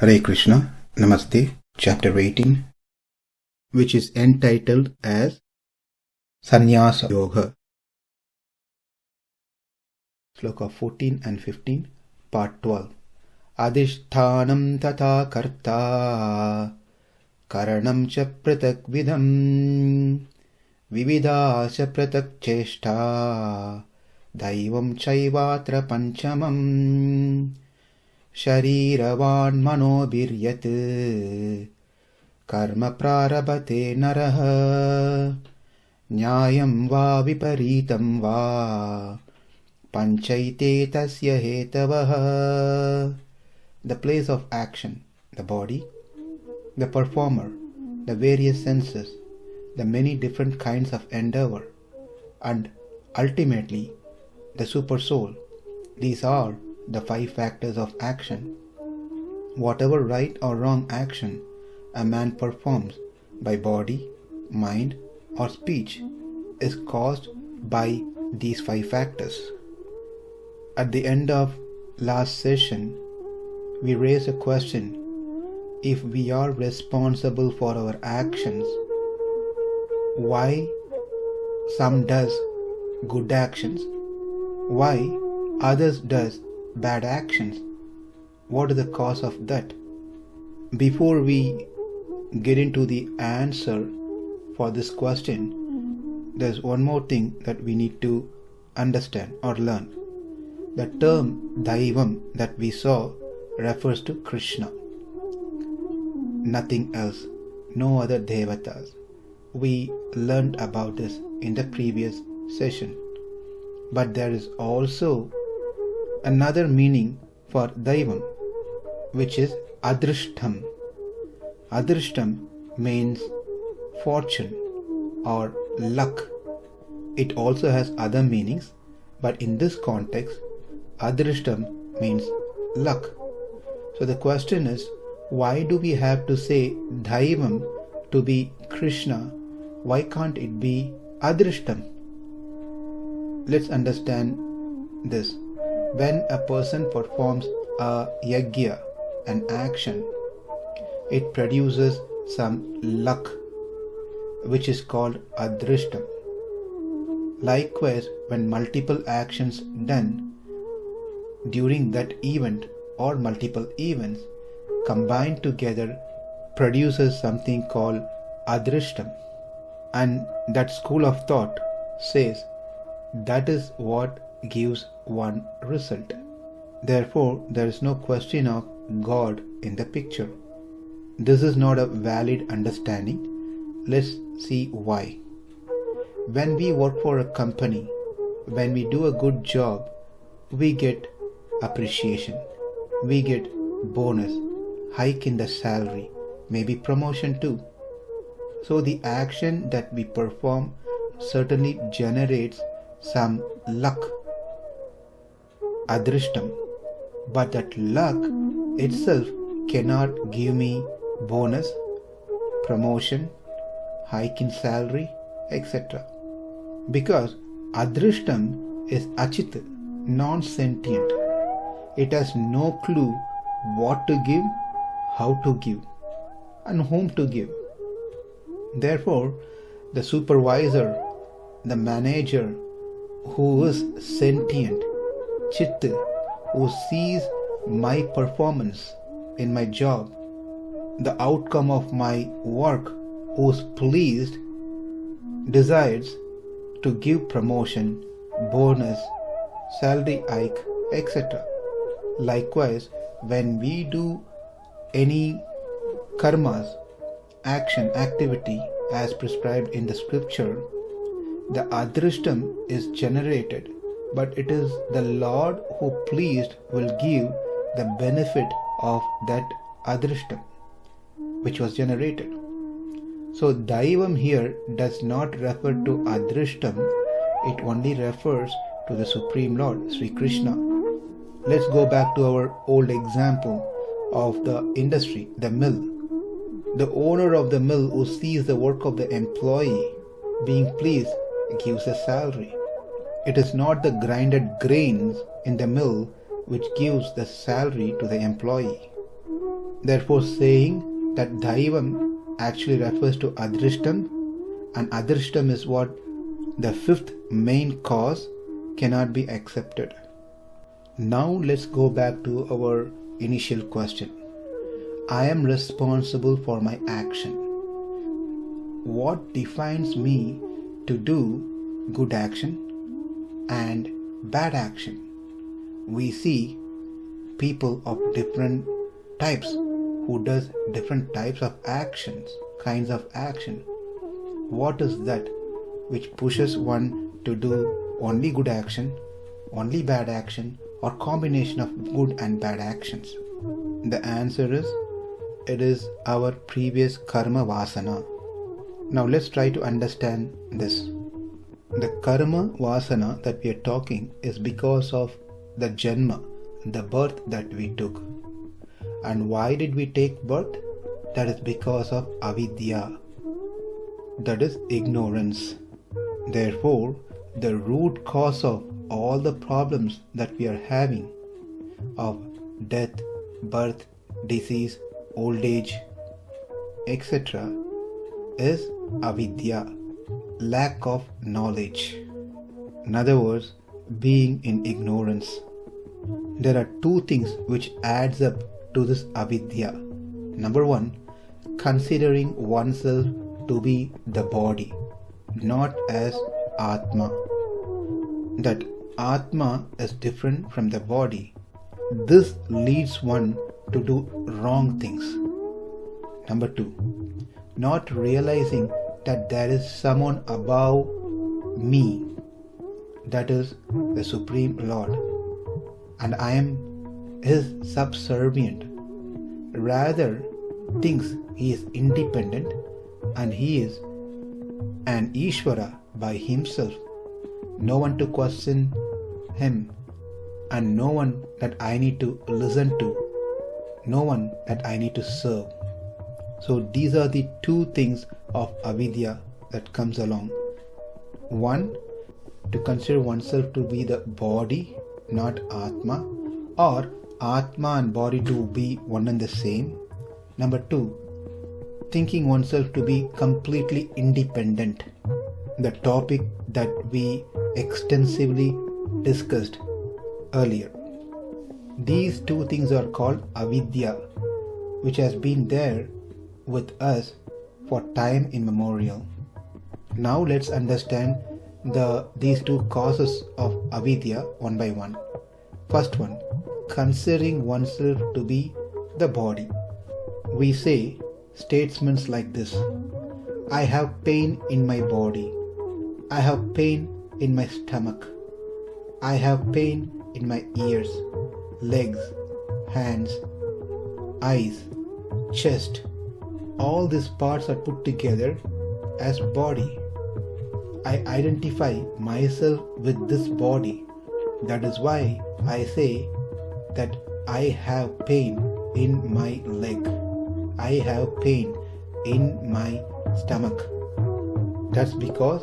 Hare Krishna, Namaste, Chapter 18, which is entitled as Sannyasa Yoga. Sloka 14 and 15, Part 12. Adhiṣṭhānaṁ tathā kartā karaṇaṁ ca pṛthag-vidham vividhāś pṛthak ceṣṭā daivaṁ caivātra pañcamam śarīra-vāṅ-manobhir karma prārabhate naraḥ nyāyyaṁ viparītaṁ pañcaite tasya hetavaḥ. The place of action, the body, the performer, the various senses, the many different kinds of endeavor, and ultimately the Supersoul. These are the 5 factors of action. Whatever right or wrong action a man performs by body, mind, or speech is caused by these 5 factors. At the end of last session, we raised a question: if we are responsible for our actions, why some does good actions, why others does bad actions? What is the cause of that? Before we get into the answer for this question, there's one more thing that we need to understand or learn. The term daivaṁ that we saw refers to Krishna, nothing else, no other devatas. We learned about this in the previous session. But there is also another meaning for daivaṁ, which is adhiṣṭhānaṁ. Adhiṣṭhānaṁ means fortune or luck. It also has other meanings, but in this context, adhiṣṭhānaṁ means luck. So the question is, why do we have to say daivaṁ to be Krishna? Why can't it be adhiṣṭhānaṁ? Let's understand this. When a person performs a yajna, an action, it produces some luck, which is called adhiṣṭhānaṁ. Likewise, when multiple actions done during that event or multiple events combined together produces something called adhiṣṭhānaṁ. And that school of thought says that is what gives one result. Therefore, there is no question of God in the picture. This is not a valid understanding. Let's see why. When we work for a company, when we do a good job, we get appreciation, we get bonus, hike in the salary, maybe promotion too. So the action that we perform certainly generates some luck, adhiṣṭhānaṁ, but that luck itself cannot give me bonus, promotion, hike in salary, etc. Because adhiṣṭhānaṁ is achit, non-sentient. It has no clue what to give, how to give, and whom to give. Therefore, the supervisor, the manager, who is sentient, chit, who sees my performance in my job, the outcome of my work, who is pleased, decides to give promotion, bonus, salary hike, etc. Likewise, when we do any karmas, action, activity as prescribed in the scripture, the adhiṣṭhānaṁ is generated, but it is the Lord who pleased will give the benefit of that adhiṣṭhānaṁ which was generated. So daivaṁ here does not refer to adhiṣṭhānaṁ, it only refers to the Supreme Lord, Sri Krishna. Let's go back to our old example of the industry, the mill. The owner of the mill who sees the work of the employee being pleased gives a salary. It is not the grinded grains in the mill which gives the salary to the employee. Therefore, saying that daivaṁ actually refers to adhiṣṭhānaṁ, and adhiṣṭhānaṁ is what the fifth main cause cannot be accepted. Now let's go back to our initial question. I am responsible for my action. What defines me to do good action and bad action? We see people of different types who does different types of actions, kinds of action. What is that which pushes one to do only good action, only bad action, or combination of good and bad actions? The answer is, it is our previous karma vasana. Now let's try to understand this. The karma vasana that we are talking is because of the janma, the birth that we took. And why did we take birth? That is because of avidya, that is ignorance. Therefore, the root cause of all the problems that we are having of death, birth, disease, old age, etc. is avidya, lack of knowledge. In other words, being in ignorance. There are two things which adds up to this avidya. Number one, considering oneself to be the body, not as Atma. That Atma is different from the body. This leads one to do wrong things. Number two, not realizing that there is someone above me, that is the Supreme Lord, and I am His subservient. Rather thinks He is independent and He is an Ishvara by Himself. No one to question Him, and no one that I need to listen to, no one that I need to serve. So these are the two things of avidya that comes along. One, to consider oneself to be the body, not Atma, or Atma and body to be one and the same. Number two, thinking oneself to be completely independent, the topic that we extensively discussed earlier. These two things are called avidya, which has been there with us for time immemorial. Now let's understand these two causes of avidya one by one. First one, considering oneself to be the body. We say statements like this: I have pain in my body, I have pain in my stomach, I have pain in my ears, legs, hands, eyes, chest. All these parts are put together as body. I identify myself with this body. That is why I say that I have pain in my leg, I have pain in my stomach. That's because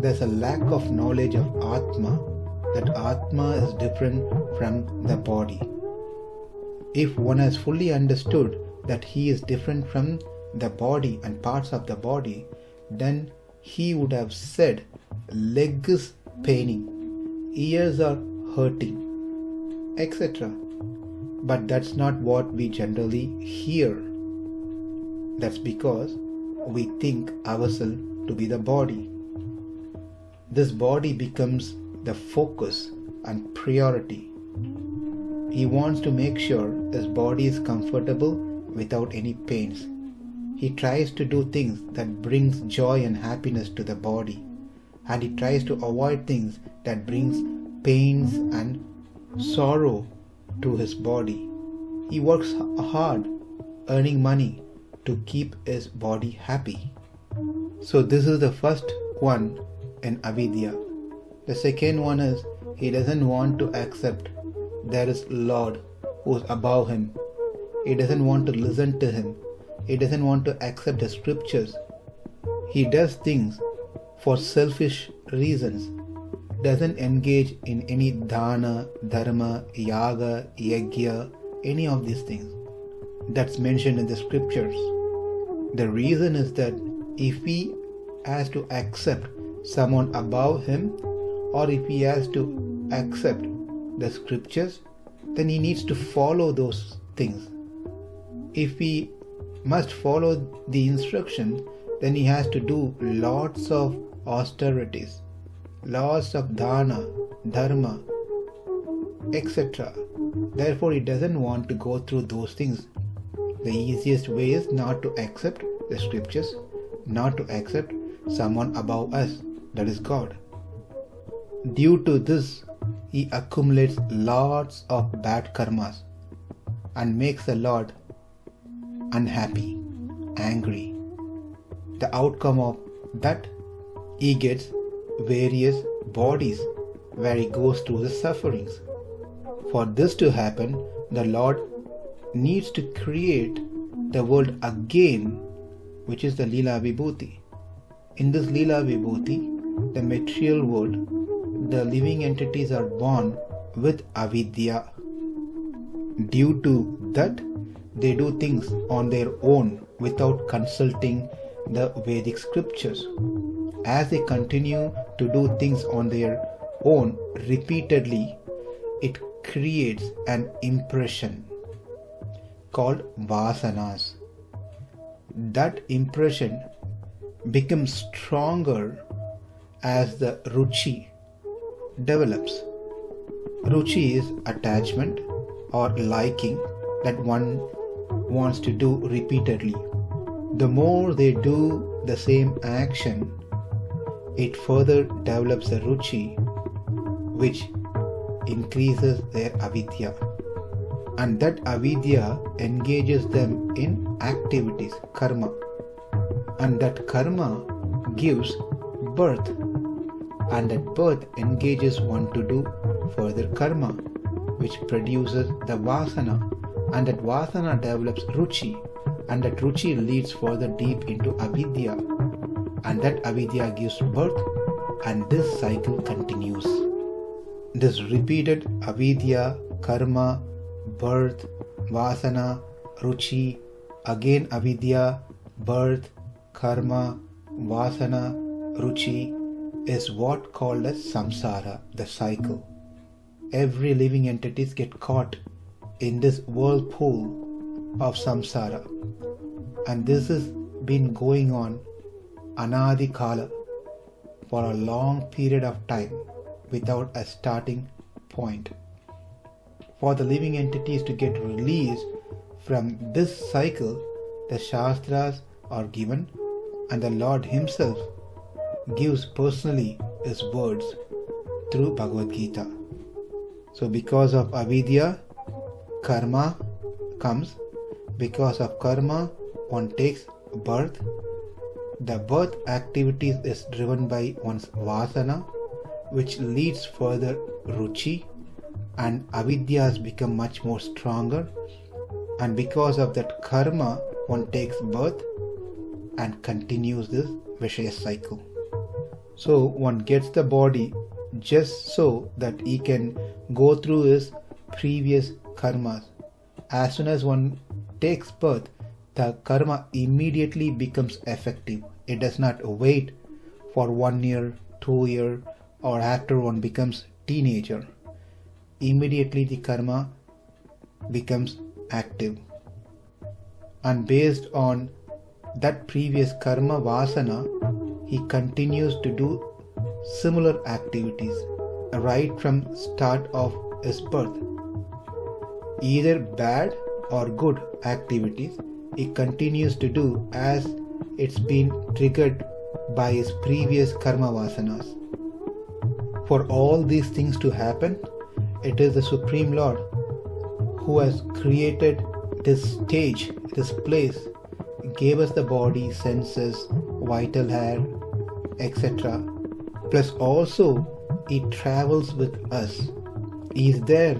there's a lack of knowledge of Atma, that Atma is different from the body. If one has fully understood that he is different from the body and parts of the body, then he would have said, leg is paining, ears are hurting, etc. But that's not what we generally hear. That's because we think ourselves to be the body. This body becomes the focus and priority. He wants to make sure his body is comfortable without any pains. He tries to do things that brings joy and happiness to the body, and he tries to avoid things that brings pains and sorrow to his body. He works hard earning money to keep his body happy. So this is the first one in avidya. The second one is he doesn't want to accept there is Lord who is above him. He doesn't want to listen to him. He doesn't want to accept the scriptures. He does things for selfish reasons. Doesn't engage in any dana, dharma, yaga, yajna, any of these things. that's mentioned in the scriptures. The reason is that if he has to accept someone above him, or if he has to accept the scriptures, then he needs to follow those things. If he must follow the instructions, then he has to do lots of austerities, lots of dana, dharma, etc. Therefore, he doesn't want to go through those things. The easiest way is not to accept the scriptures, not to accept someone above us, that is God. Due to this, he accumulates lots of bad karmas and makes the Lord unhappy, angry. The outcome of that, he gets various bodies where he goes through the sufferings. For this to happen, the Lord needs to create the world again, which is the Lila Vibhuti. In this Lila Vibhuti, the material world, the living entities are born with avidya. Due to that, they do things on their own without consulting the Vedic scriptures. As they continue to do things on their own repeatedly, it creates an impression called vasanas. That impression becomes stronger as the ruchi develops. Ruchi is attachment or liking that one wants to do repeatedly. The more they do the same action, it further develops a ruchi, which increases their avidya. And that avidya engages them in activities, karma. And that karma gives birth. And that birth engages one to do further karma, which produces the vasana. And that vasana develops ruchi. And that ruchi leads further deep into avidya. And that avidya gives birth. And this cycle continues. This repeated avidya, karma, birth, vasana, ruchi, again avidya, birth, karma, vasana, ruchi is what called as samsara, the cycle. Every living entities get caught in this whirlpool of samsara, and this has been going on anadi kala for a long period of time without a starting point. For the living entities to get released from this cycle, the Shastras are given, and the Lord Himself gives personally His words through Bhagavad Gita. So because of avidya, karma comes. Because of karma, one takes birth. The birth activities is driven by one's vasana, which leads further ruchi, and avidya has become much more stronger, and because of that karma, one takes birth and continues this vishaya cycle. So one gets the body just so that he can go through his previous karmas. As soon as one takes birth, the karma immediately becomes effective. It does not wait for 1 year, 2 years, or after one becomes teenager. Immediately the karma becomes active. And based on that previous karma vasana, he continues to do similar activities right from start of his birth. Either bad or good activities he continues to do as it's been triggered by his previous karma vasanas. For all these things to happen, it is the Supreme Lord who has created this stage, this place, gave us the body, senses, vital hair, etc. Plus also He travels with us. He is there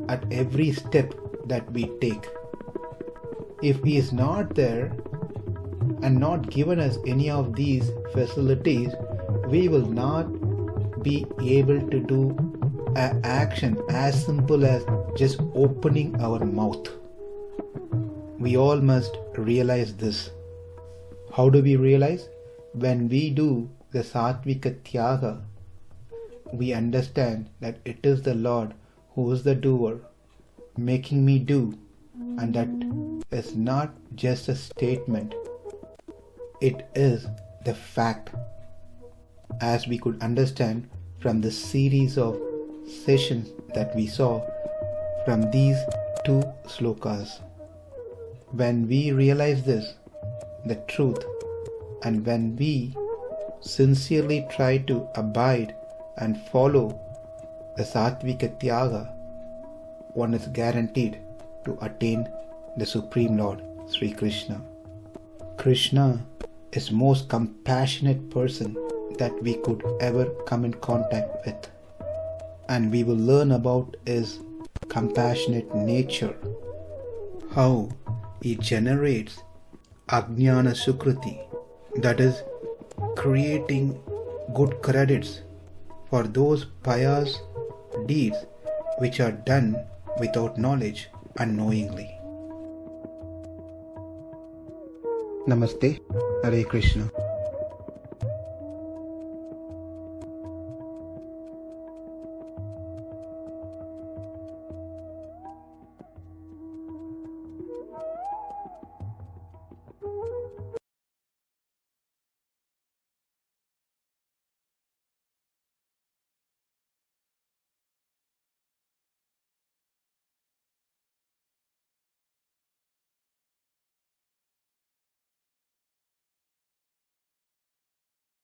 at every step that we take. If He is not there and not given us any of these facilities, we will not be able to do an action as simple as just opening our mouth. we all must realize this. How do we realize? When we do the sattvika tyaga, we understand that it is the Lord who is the doer, making me do, and that is not just a statement, it is the fact, as we could understand from the series of sessions that we saw from these 2 slokas. When we realize this, the truth, and when we sincerely try to abide and follow the sattvika tyaga, one is guaranteed to attain the Supreme Lord, Sri Krishna. Krishna is most compassionate person that we could ever come in contact with. And we will learn about his compassionate nature, how he generates ajnana sukriti, that is, creating good credits for those pious deeds which are done without knowledge, unknowingly. Namaste, Hare Krishna.